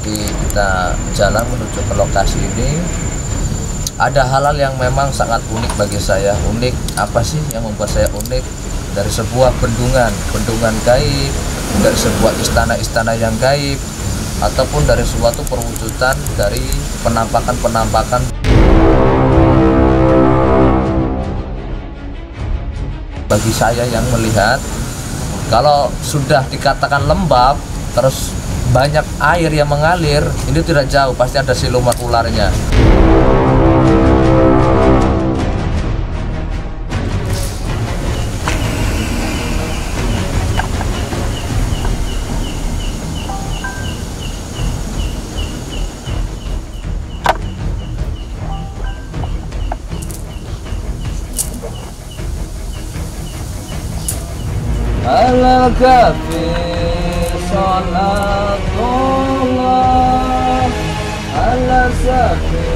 Jadi kita jalan menuju ke lokasi ini, ada hal-hal yang memang sangat unik bagi saya. Unik apa sih yang membuat saya unik? Dari sebuah bendungan gaib, dari sebuah istana yang gaib, ataupun dari suatu perwujudan dari penampakan bagi saya yang melihat, kalau sudah dikatakan lembab terus banyak air yang mengalir, ini tidak jauh pasti ada siluman ularnya. Al-Kafi salatullah ala safi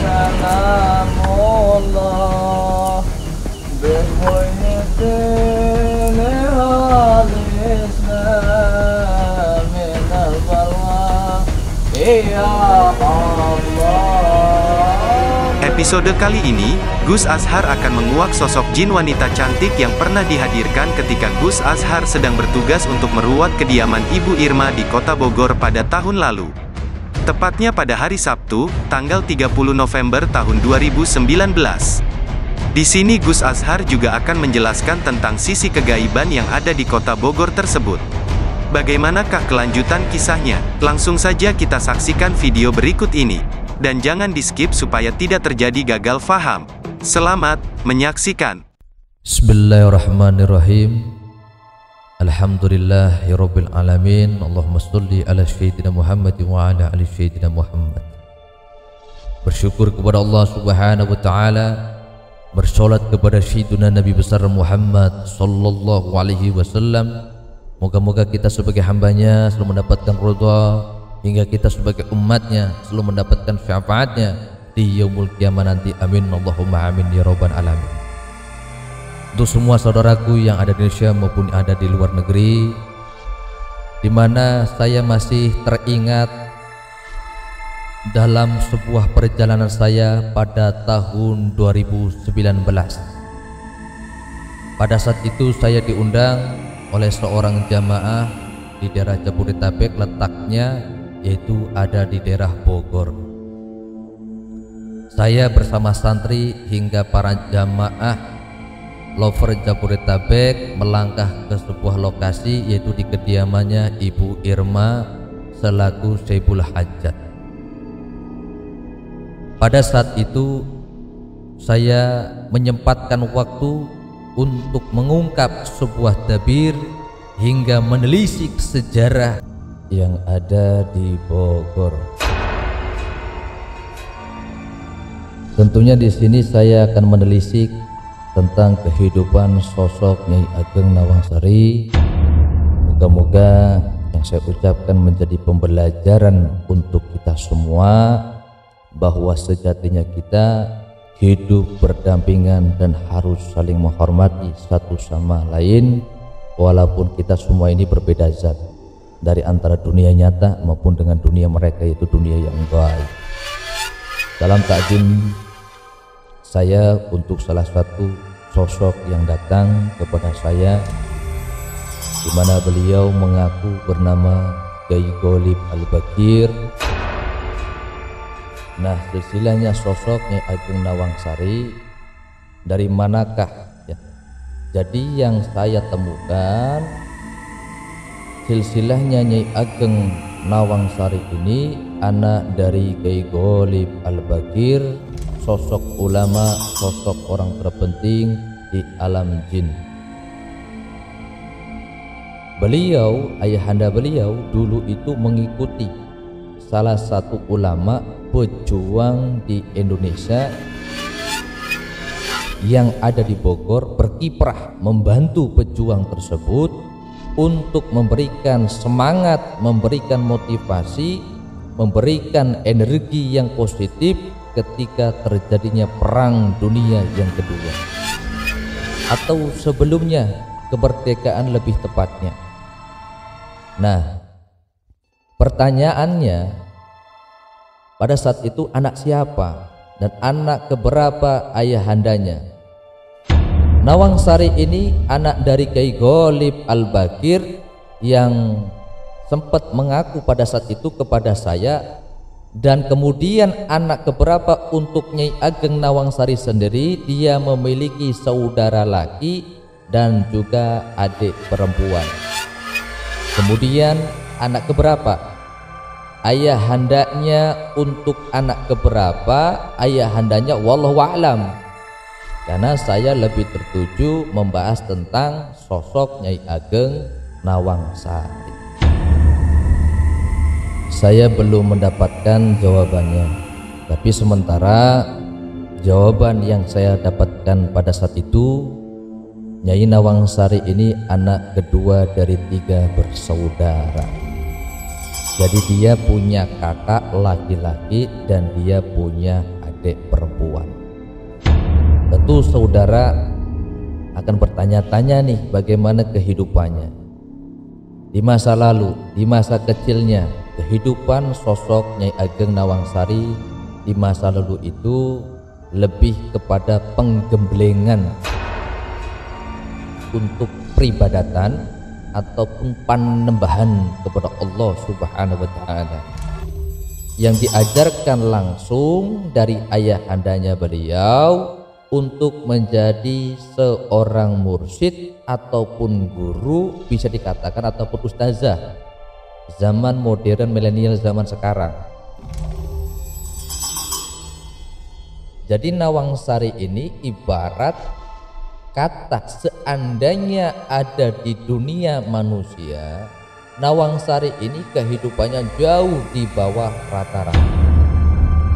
salamullah bimuhyiddin al-islam min al-balwa ya Allah. Episode kali ini, Gus Azhar akan menguak sosok jin wanita cantik yang pernah dihadirkan ketika Gus Azhar sedang bertugas untuk meruat kediaman Ibu Irma di Kota Bogor pada tahun lalu. Tepatnya pada hari Sabtu, tanggal 30 November tahun 2019. Di sini Gus Azhar juga akan menjelaskan tentang sisi kegaiban yang ada di Kota Bogor tersebut. Bagaimanakah kelanjutan kisahnya? Langsung saja kita saksikan video berikut ini. Dan jangan di-skip supaya tidak terjadi gagal faham. Selamat menyaksikan. Bismillahirrahmanirrahim. Alhamdulillahirabbil alamin. Allahumma sholli ala sayyidina Muhammad wa ala ali sayyidina Muhammad. Bersyukur kepada Allah Subhanahu wa taala, bersolat kepada sayyidina Nabi besar Muhammad sallallahu alaihi wasallam. Moga-moga kita sebagai hambanya selalu mendapatkan ridha, hingga kita sebagai umatnya selalu mendapatkan syafaatnya di yaumul qiyamah nanti. Amin Allahumma amin ya rabbal alamin. Untuk semua saudaraku yang ada di Indonesia maupun ada di luar negeri, di mana saya masih teringat dalam sebuah perjalanan saya pada tahun 2019. Pada saat itu saya diundang oleh seorang jamaah di daerah Jabodetabek, letaknya yaitu ada di daerah Bogor. Saya bersama santri hingga para jamaah lover Jabodetabek melangkah ke sebuah lokasi, yaitu di kediamannya Ibu Irma selaku Syaibul Hajat. Pada saat itu saya menyempatkan waktu untuk mengungkap sebuah tabir hingga menelisik sejarah yang ada di Bogor. Tentunya di sini saya akan menelisik tentang kehidupan sosok Nyai Ageng Nawangsari. Moga-moga yang saya ucapkan menjadi pembelajaran untuk kita semua, bahwa sejatinya kita hidup berdampingan dan harus saling menghormati satu sama lain, walaupun kita semua ini berbeda zat dari antara dunia nyata maupun dengan dunia mereka, yaitu dunia yang gaib. Dalam takdim saya untuk salah satu sosok yang datang kepada saya, di mana beliau mengaku bernama Kiai Ghalib Al-Bagir. Nah, silsilahnya sosok Nyai Ageng Nawangsari dari manakah ya? Jadi yang saya temukan, silsilahnya Nyai Ageng Nawangsari ini anak dari Kiai Ghalib Al-Bagir, sosok ulama, sosok orang terpenting di alam jin. Beliau, ayahanda beliau dulu itu mengikuti salah satu ulama pejuang di Indonesia yang ada di Bogor, berkiprah membantu pejuang tersebut untuk memberikan semangat, memberikan motivasi, memberikan energi yang positif ketika terjadinya perang dunia yang kedua, atau sebelumnya, kemerdekaan lebih tepatnya. Nah, Pertanyaannya, pada saat itu anak siapa dan anak keberapa ayahandanya? Nawangsari ini anak dari Kyai Ghalib Al-Bakir yang sempat mengaku pada saat itu kepada saya, dan kemudian anak keberapa untuk Nyai Ageng Nawangsari sendiri, dia memiliki saudara laki dan juga adik perempuan. Kemudian anak keberapa? Ayahandanya untuk anak keberapa? Ayahandanya wallahu a'lam. Karena saya lebih tertuju membahas tentang sosok Nyai Ageng Nawangsari. Saya belum mendapatkan jawabannya, tapi sementara jawaban yang saya dapatkan pada saat itu, Nyai Nawangsari ini anak kedua dari 3 bersaudara. Jadi dia punya kakak laki-laki dan dia punya adik perempuan. Tentu saudara akan bertanya-tanya nih, bagaimana kehidupannya di masa lalu, di masa kecilnya. Kehidupan sosok Nyai Ageng Nawangsari di masa lalu itu lebih kepada penggemblengan untuk peribadatan ataupun penyembahan kepada Allah Subhanahu wa taala, yang diajarkan langsung dari ayahandanya beliau untuk menjadi seorang mursyid ataupun guru, bisa dikatakan, ataupun ustazah zaman modern milenial zaman sekarang. Jadi Nawangsari ini ibarat kata, seandainya ada di dunia manusia, Nawangsari ini kehidupannya jauh di bawah rata-rata.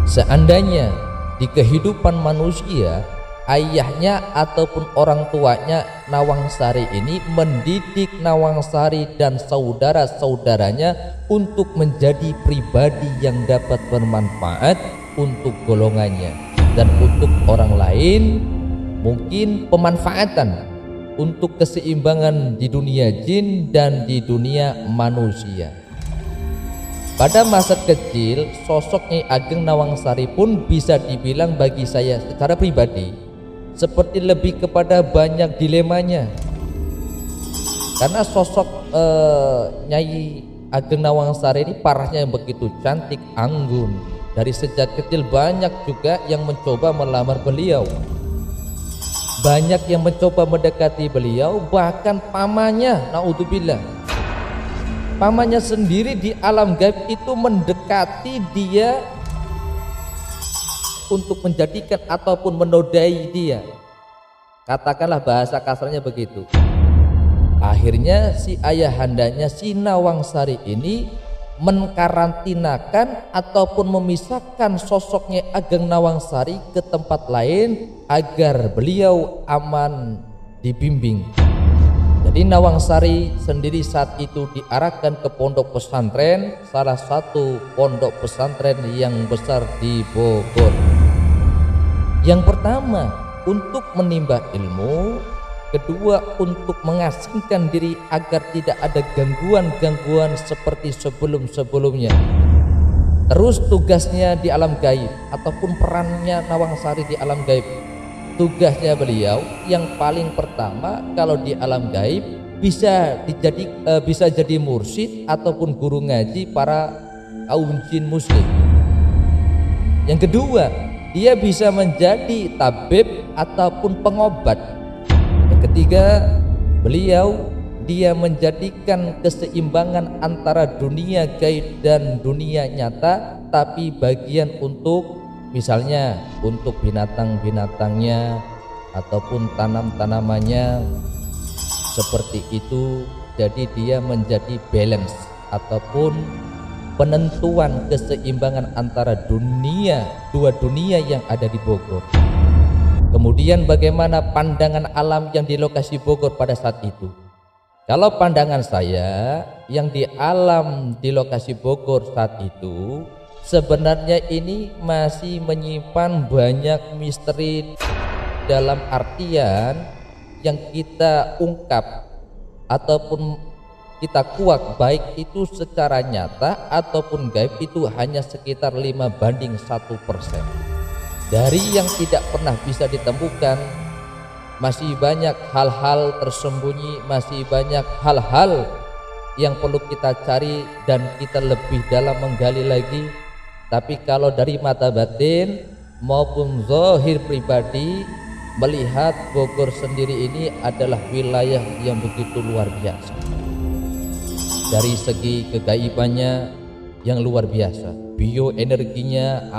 Seandainya di kehidupan manusia, ayahnya ataupun orang tuanya Nawangsari ini mendidik Nawangsari dan saudara-saudaranya untuk menjadi pribadi yang dapat bermanfaat untuk golongannya dan untuk orang lain, mungkin pemanfaatan untuk keseimbangan di dunia jin dan di dunia manusia. Pada masa kecil, sosok Nyai Ageng Nawangsari pun bisa dibilang bagi saya secara pribadi seperti lebih kepada banyak dilemanya. Karena sosok Nyai Ageng Nawangsari ini parahnya yang begitu cantik, anggun. Dari sejak kecil banyak juga yang mencoba melamar beliau, banyak yang mencoba mendekati beliau, bahkan pamannya, naudzubillah, pamannya sendiri di alam gaib itu mendekati dia untuk menjadikan ataupun menodai dia. Katakanlah bahasa kasarnya begitu. Akhirnya si ayahandanya si Nawangsari ini mengkarantinakan ataupun memisahkan sosoknya Ageng Nawangsari ke tempat lain agar beliau aman dibimbing. Jadi Nawangsari sendiri saat itu diarahkan ke pondok pesantren, salah satu pondok pesantren yang besar di Bogor. Yang pertama untuk menimba ilmu, kedua untuk mengasingkan diri agar tidak ada gangguan-gangguan seperti sebelum-sebelumnya. Terus tugasnya di alam gaib ataupun perannya Nawangsari di alam gaib, tugasnya beliau yang paling pertama kalau di alam gaib bisa jadi mursyid ataupun guru ngaji para kaum jin muslim. Yang kedua, dia bisa menjadi tabib ataupun pengobat. Ketiga, beliau dia menjadikan keseimbangan antara dunia gaib dan dunia nyata, tapi bagian untuk misalnya untuk binatang-binatangnya ataupun tanam-tanamannya seperti itu. Jadi dia menjadi balance ataupun penentuan keseimbangan antara dua dunia yang ada di Bogor. Kemudian bagaimana pandangan alam yang di lokasi Bogor pada saat itu? Kalau pandangan saya yang di alam di lokasi Bogor saat itu, sebenarnya ini masih menyimpan banyak misteri, dalam artian yang kita ungkap ataupun kita kuak, baik itu secara nyata ataupun gaib, itu hanya sekitar 5:1%. Dari yang tidak pernah bisa ditemukan, masih banyak hal-hal tersembunyi, masih banyak hal-hal yang perlu kita cari dan kita lebih dalam menggali lagi. Tapi kalau dari mata batin maupun zahir pribadi, melihat Bogor sendiri ini adalah wilayah yang begitu luar biasa. Dari segi kegaibannya yang luar biasa, bioenerginya,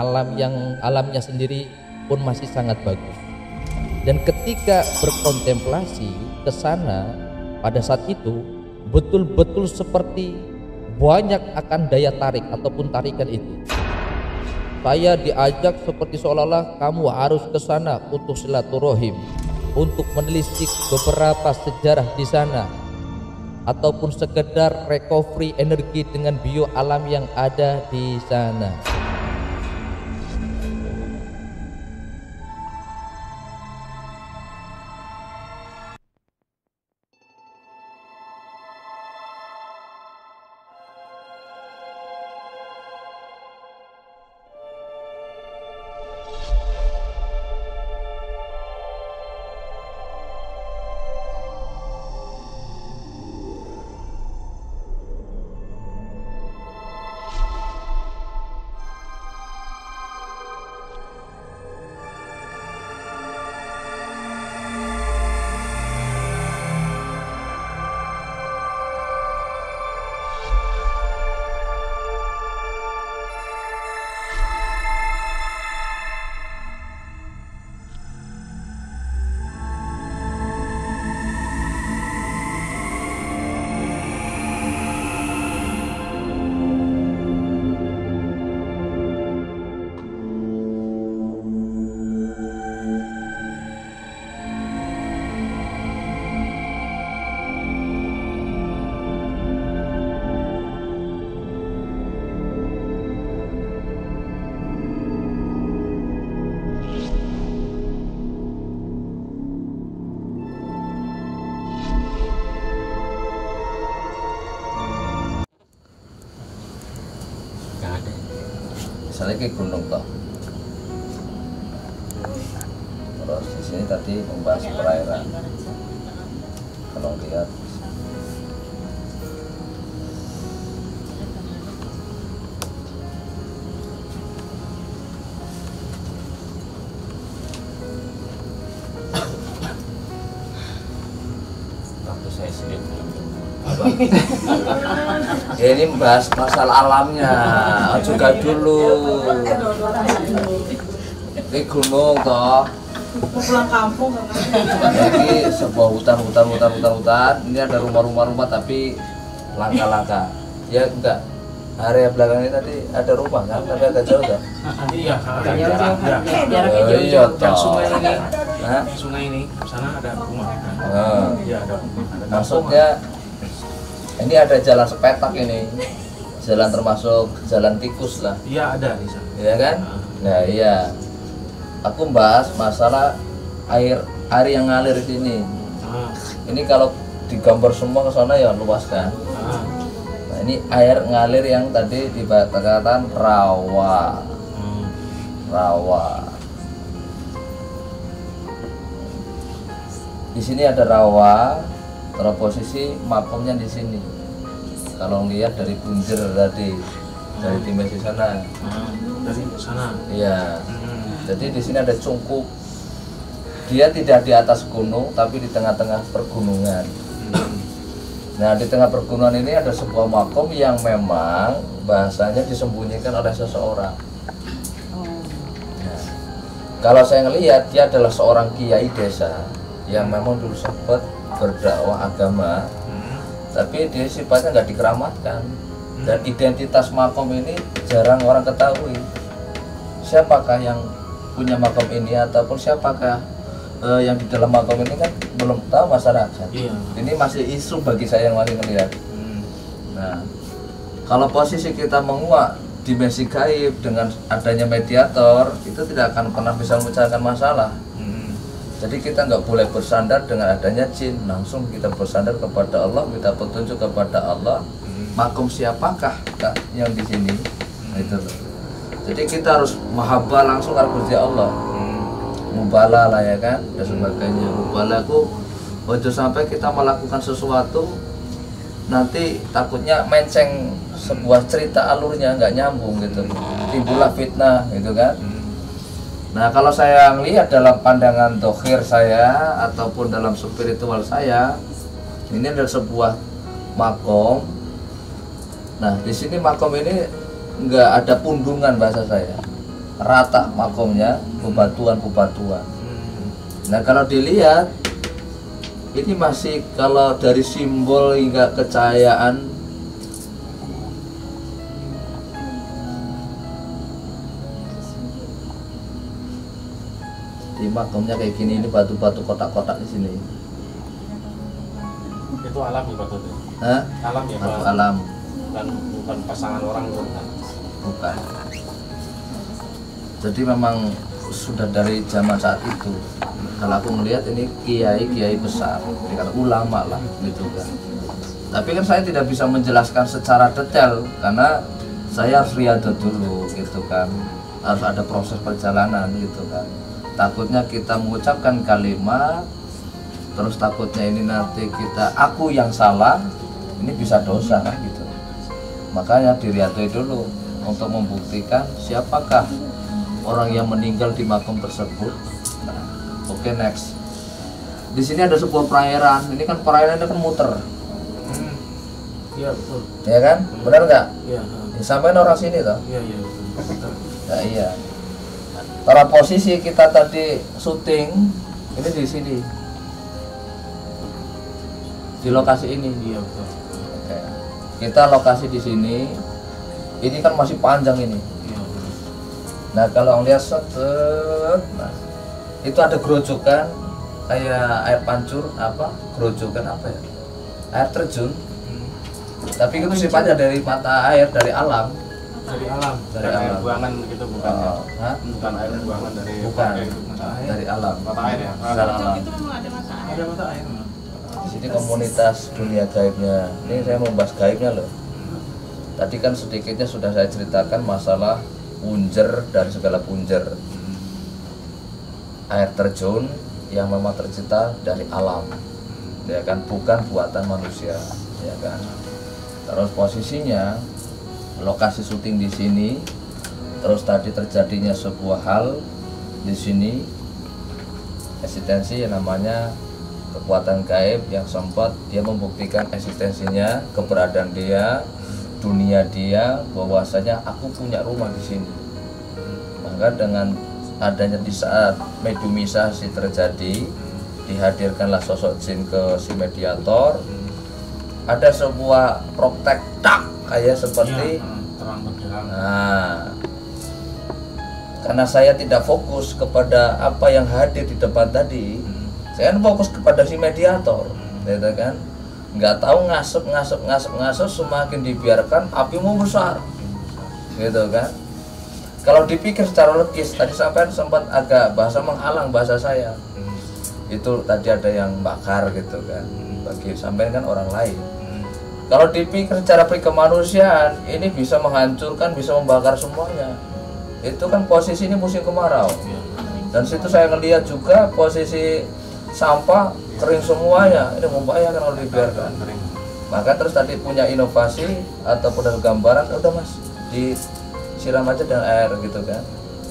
alamnya sendiri pun masih sangat bagus. Dan ketika berkontemplasi ke sana pada saat itu, betul-betul seperti banyak akan daya tarik ataupun tarikan itu. Saya diajak seperti seolah-olah kamu harus ke sana untuk silaturahim, untuk menelisik beberapa sejarah di sana, ataupun sekedar recovery energi dengan bio alam yang ada di sana. Misalnya ke gunung toh, terus di sini tadi membahas perairan. Kalau lihat waktu saya sendiri ya, ini membahas masalah alamnya juga dulu. Ini gunung toh, pulang kampung kan? Ini sebuah hutan. Ini ada rumah tapi langka. Ya enggak, area belakang ini tadi ada rumah kan, tapi agak jauh kan? Iya, Iya toh. Sungai ini sana ada rumah. Iya, ada rumah. Maksudnya ini ada jalan sepetak ini, jalan termasuk jalan tikus lah. Iya, ada di sana. Iya kan? Nah iya, aku bahas masalah air yang ngalir di sini. Ini kalau digambar semua ke sana ya luas kan. Nah ini air ngalir yang tadi dikatakan rawa. Di sini ada rawa. Kalau posisi makomnya di sini. Kalau lihat dari Bunjer tadi, dari dimensi sana. Dari sana. Iya. Jadi di sini ada cungkup. Dia tidak di atas gunung, tapi di tengah-tengah pergunungan. Nah, di tengah pergunungan ini ada sebuah makom yang memang bahasanya disembunyikan oleh seseorang. Nah, kalau saya ngelihat dia adalah seorang kiai desa yang memang dulu sempat berdakwah agama, tapi dia sifatnya nggak dikeramatkan, dan identitas makom ini jarang orang ketahui. Siapakah yang punya makom ini ataupun siapakah yang di dalam makom ini kan belum tahu masyarakat. Ini masih isu bagi saya yang masih melihat. Nah, kalau posisi kita menguak dimensi gaib dengan adanya mediator, itu tidak akan pernah bisa memecahkan masalah. Jadi kita nggak boleh bersandar dengan adanya jin, langsung kita bersandar kepada Allah, minta petunjuk kepada Allah. Makom siapakah yang di sini? Itu. Jadi kita harus mahabbah langsung kepada Gusti Allah. Mubala lah ya kan, dan sebagainya. Mubala itu ojo sampai kita melakukan sesuatu nanti takutnya menceng sebuah cerita alurnya nggak nyambung gitu, timbullah fitnah gitu kan. Nah kalau saya melihat dalam pandangan dohir saya ataupun dalam spiritual saya, ini adalah sebuah makom. Nah di sini makom ini nggak ada pundungan bahasa saya, rata makomnya, bebatuan. Nah kalau dilihat ini masih kalau dari simbol hingga kecahayaan di makomnya kayak gini, ini batu-batu kotak-kotak di sini. Itu alam ya Pak Toto? Hah? Alam ya Pak? Batu alam. Bukan pasangan orang bukan? Bukan. Jadi memang sudah dari zaman saat itu. Kalau aku melihat ini kiai besar, ini kata ulama lah gitu kan. Tapi kan saya tidak bisa menjelaskan secara detail karena saya harus riyadhah dulu gitu kan. Harus ada proses perjalanan gitu kan. Takutnya kita mengucapkan kalimat terus takutnya ini nanti aku yang salah, ini bisa dosa kan gitu. Makanya diriadoi dulu untuk membuktikan siapakah orang yang meninggal di makam tersebut. Nah, oke, next. Di sini ada sebuah perairan. Ini kan perairan itu kan muter. Iya betul. Ya kan? Benar nggak? Iya. Sampai orang sini toh? Iya betul. Nah, iya. Karena posisi kita tadi syuting ini di sini, di lokasi ini. Iya betul. Oke. Kita lokasi di sini. Ini kan masih panjang ini. Iya betul. Nah kalau ngeliat nah itu ada gerojokan kayak air pancur gerojokan apa ya? Air terjun. Tapi itu sifatnya dari mata air, dari alam. Dari alam, dari air alam. buangan gitu bukan? Bukan air buangan dari bukan itu, mata air. dari alam. Mata air ya? Dari alam. Itu memang ada mata air. Ada mata air. Di sini komunitas dunia gaibnya. Ini saya mau bahas gaibnya loh. Tadi kan sedikitnya sudah saya ceritakan masalah punjer dan segala punjer. Air terjun yang memang tercipta dari alam, ya kan, bukan buatan manusia, ya kan. Terus posisinya lokasi syuting di sini, terus tadi terjadinya sebuah hal di sini, eksistensi yang namanya kekuatan gaib yang sempat dia membuktikan eksistensinya, keberadaan dia, dunia dia, bahwasanya aku punya rumah di sini. Maka dengan adanya di saat mediumisasi terjadi, dihadirkanlah sosok jin ke si mediator, ada sebuah praktek tak kayak seperti terang benderang. Nah, karena saya tidak fokus kepada apa yang hadir di depan tadi, saya fokus kepada si mediator, gitu kan. Nggak tahu ngasep semakin dibiarkan api mau besar, gitu kan. Kalau dipikir secara logis, tadi sampai sempat agak bahasa menghalang bahasa saya. Itu tadi ada yang bakar gitu kan, bagi sampai kan orang lain. Kalau dipikir secara kemanusiaan, ini bisa menghancurkan, bisa membakar semuanya. Itu kan posisi ini musim kemarau. Dan situ saya ngelihat juga posisi sampah kering semuanya. Ini membahayakan kalau dibiarkan. Maka terus tadi punya inovasi ataupun ada gambaran, udah mas disiram aja dengan air gitu kan.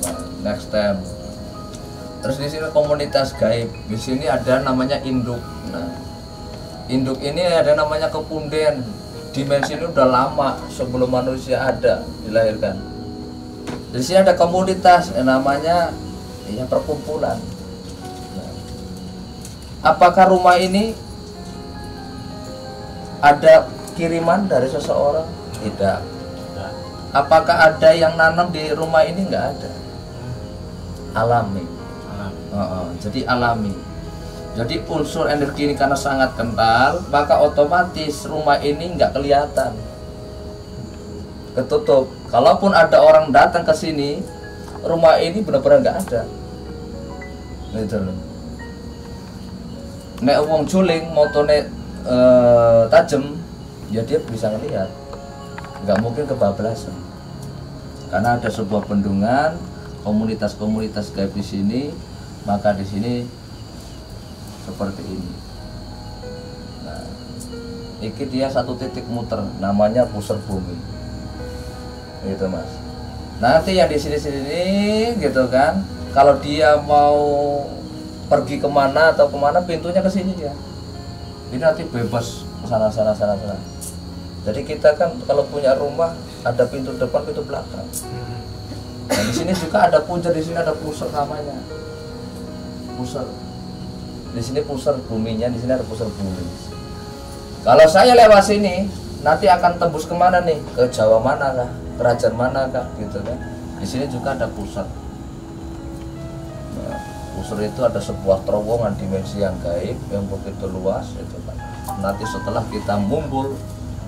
Nah, next time. Terus di sini komunitas gaib. Di sini ada namanya induk. Nah, induk ini ada namanya kepunden. Dimensi ini udah lama sebelum manusia ada dilahirkan. Di sini ada komunitas yang namanya perkumpulan. Nah, apakah rumah ini ada kiriman dari seseorang? Tidak. Apakah ada yang nanam di rumah ini? Nggak ada. Alami. Jadi alami. Jadi unsur energi ini karena sangat kental, maka otomatis rumah ini nggak kelihatan, ketutup. Kalaupun ada orang datang ke sini, rumah ini benar-benar nggak ada, gitu loh. nek wong juling motone tajam, ya dia bisa ngelihat, nggak mungkin kebablasan. Karena ada sebuah bendungan, komunitas-komunitas gaib di sini, maka di sini seperti ini. Nah, ini dia satu titik muter, namanya pusar bumi, gitu mas. Nanti yang di sini gitu kan, kalau dia mau pergi kemana atau kemana, pintunya ke sini ya. Ini nanti bebas sana. Jadi kita kan kalau punya rumah ada pintu depan, pintu belakang. Dan di sini juga ada puncer, di sini ada pusar namanya. Pusar. Di sini pusar buminya, di sini ada pusar bumi. Kalau saya lewat sini, nanti akan tembus kemana nih? Ke Jawa mana kah? Kerajaan mana kah? Gitu kan. Di sini juga ada pusar. Nah, pusar itu ada sebuah terowongan dimensi yang gaib yang begitu luas itu kan. Nanti setelah kita mumpul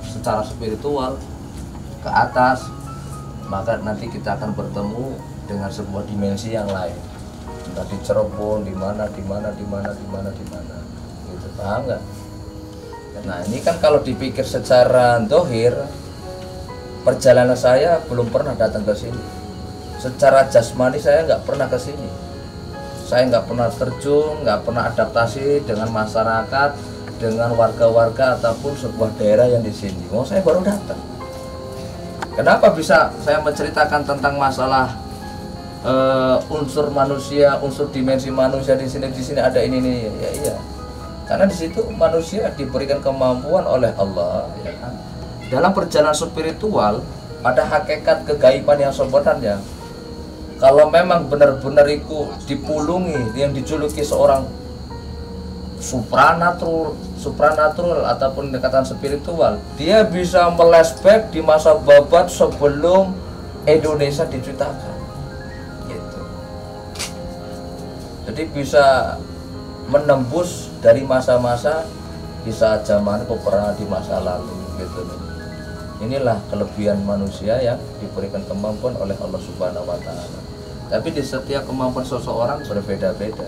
secara spiritual ke atas, maka nanti kita akan bertemu dengan sebuah dimensi yang lain. Entah di Cirebon, di mana, gitu, paham nggak? Nah ini kan kalau dipikir secara dohir, perjalanan saya belum pernah datang ke sini. Secara jasmani saya nggak pernah ke sini. Saya nggak pernah terjun, nggak pernah adaptasi dengan masyarakat, dengan warga-warga ataupun sebuah daerah yang di sini. Oh, saya baru datang. Kenapa bisa saya menceritakan tentang masalah unsur manusia, unsur dimensi manusia di sini ada ini ya iya. Karena di situ manusia diberikan kemampuan oleh Allah ya kan. Dalam perjalanan spiritual pada hakikat kegaiban yang sebenarnya. Kalau memang benar-benar itu dipulungi, yang dijuluki seorang supranatural ataupun dekatan spiritual, dia bisa melesback di masa babat sebelum Indonesia diciptakan gitu. Jadi bisa menembus dari masa-masa di saat zaman peperangan di masa lalu gitu. Inilah kelebihan manusia yang diberikan kemampuan oleh Allah Subhanahu wa taala. Tapi di setiap kemampuan seseorang berbeda-beda.